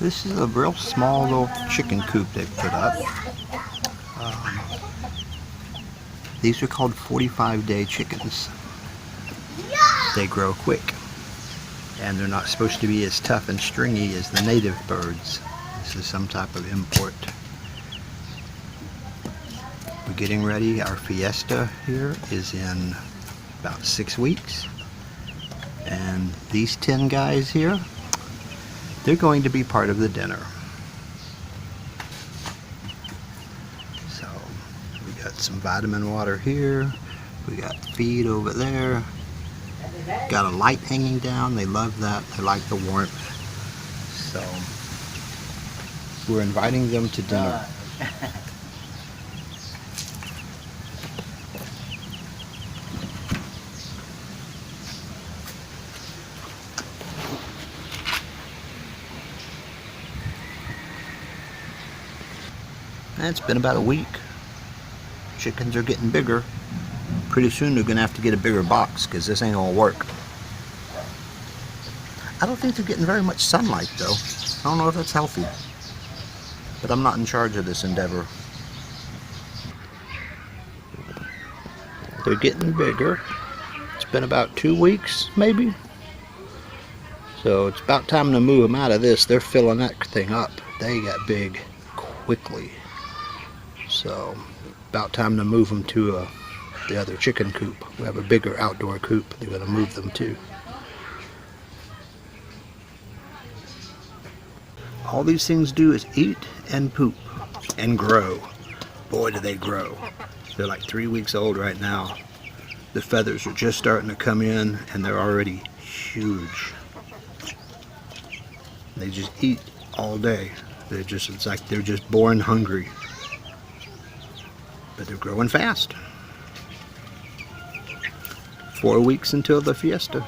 This is a real small little chicken coop they put up. These are called 45-day chickens. They grow quick, and they're not supposed to be as tough and stringy as the native birds. This is some type of import. We're getting ready. Our fiesta here is in about 6 weeks, and these 10 guys here, they're going to be part of the dinner. So we got some vitamin water here, we got feed over there, got a light hanging down. They love that. They like the warmth. So we're inviting them to dinner. It's been about a week. Chickens are getting bigger. Pretty soon they're going to have to get a bigger box because this ain't going to work. I don't think they're getting very much sunlight though. I don't know if that's healthy. But I'm not in charge of this endeavor. They're getting bigger. It's been about 2 weeks maybe. So it's about time to move them out of this. They're filling that thing up. They got big quickly. So about time to move them to the other chicken coop. We have a bigger outdoor coop. They're going to move them to. All these things do is eat and poop and grow. Boy, do they grow. They're like 3 weeks old right now. The feathers are just starting to come in, and they're already huge. They just eat all day. It's like they're just born hungry. But they're growing fast. 4 weeks until the fiesta.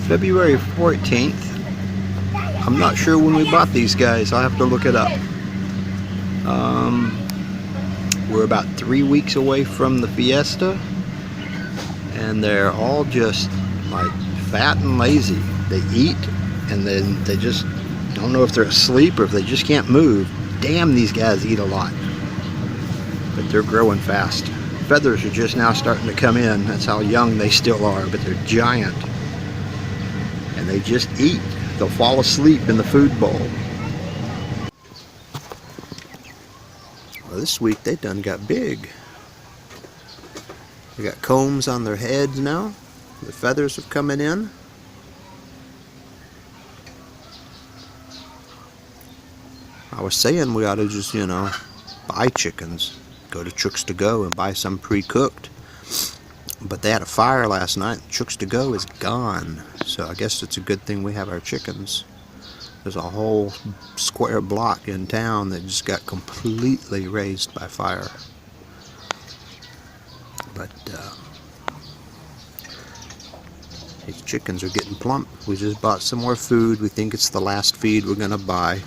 February 14th. I'm not sure when we bought these guys. I'll have to look it up. We're about 3 weeks away from the fiesta, and they're all just like fat and lazy. They eat, and then they just don't know if they're asleep or if they just can't move. Damn, these guys eat a lot. But they're growing fast. Feathers are just now starting to come in. That's how young they still are, but they're giant. And they just eat. They'll fall asleep in the food bowl. Well, this week they done got big. They got combs on their heads now. The feathers are coming in. I was saying we ought to just, buy chickens. Go to Chooks to Go and buy some pre-cooked. But they had a fire last night. Chooks to Go is gone. So I guess it's a good thing we have our chickens. There's a whole square block in town that just got completely razed by fire. But these chickens are getting plump. We just bought some more food. We think it's the last feed we're going to buy.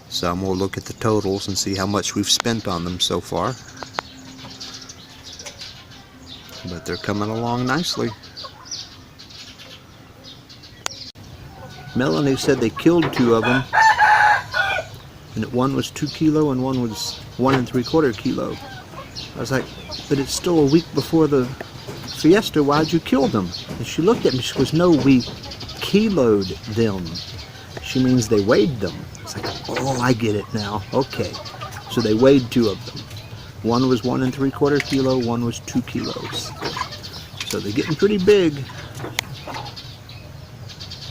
So I'm going to look at the totals and see how much we've spent on them so far. But they're coming along nicely. Melanie said they killed 2 of them, and that one was 2 kilo and one was 1 3/4 kilo. I was like, but it's still a week before the fiesta. Why'd you kill them? And she looked at me. She goes, "No, we kiloed them." She means they weighed them. It's like, oh, I get it now. Okay, so they weighed 2 of them. One was 1 3/4 kilo. One was 2 kilos. So they're getting pretty big.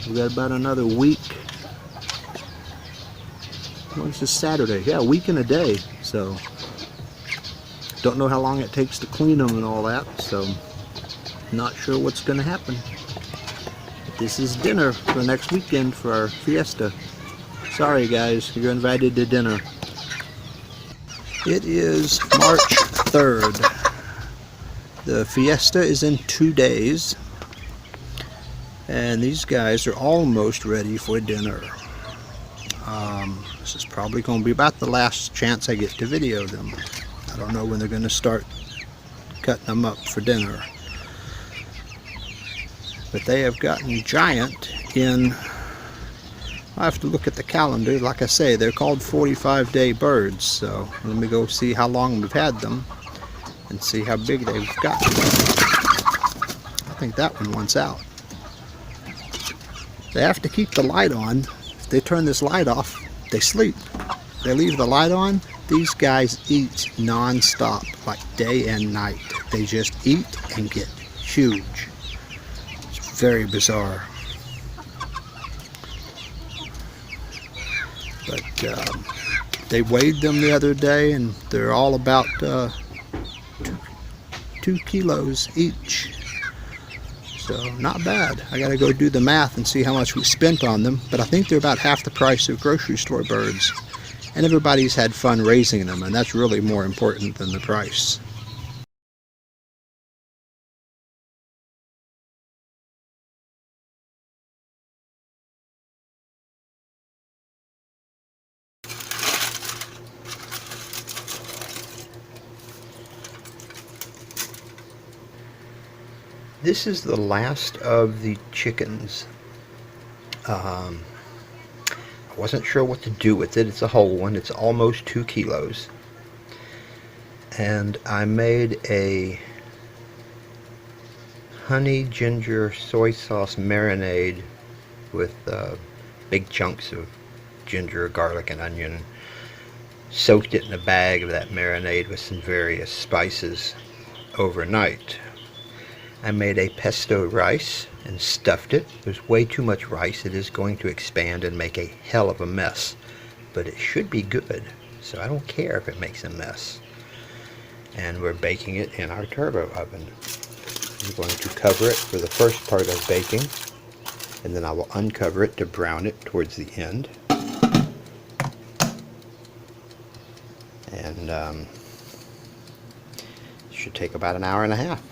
We got about another week. Well, it's just Saturday. Yeah, a week and a day. So don't know how long it takes to clean them and all that. So not sure what's going to happen. But this is dinner for next weekend for our fiesta. Sorry guys, you're invited to dinner. It is March 3rd. The fiesta is in 2 days. And these guys are almost ready for dinner. This is probably going to be about the last chance I get to video them. I don't know when they're going to start cutting them up for dinner. But they have gotten giant in, I have to look at the calendar. Like I say, they're called 45-day birds, so let me go see how long we've had them and see how big they've gotten. I think that one wants out. They have to keep the light on. If they turn this light off, they sleep. They leave the light on, these guys eat non-stop, like day and night. They just eat and get huge. It's very bizarre. But they weighed them the other day, and they're all about 2 kilos each. So not bad. I gotta go do the math and see how much we spent on them, but I think they're about half the price of grocery store birds. And everybody's had fun raising them, and that's really more important than the price. This is the last of the chickens. I wasn't sure what to do with it. It's a whole one. It's almost 2 kilos. And I made a honey ginger soy sauce marinade with big chunks of ginger, garlic, and onion. Soaked it in a bag of that marinade with some various spices overnight. I made a pesto rice and stuffed it. There's way too much rice. It is going to expand and make a hell of a mess, but it should be good, so I don't care if it makes a mess. And we're baking it in our turbo oven. I'm going to cover it for the first part of baking, and then I will uncover it to brown it towards the end. And it should take about an hour and a half.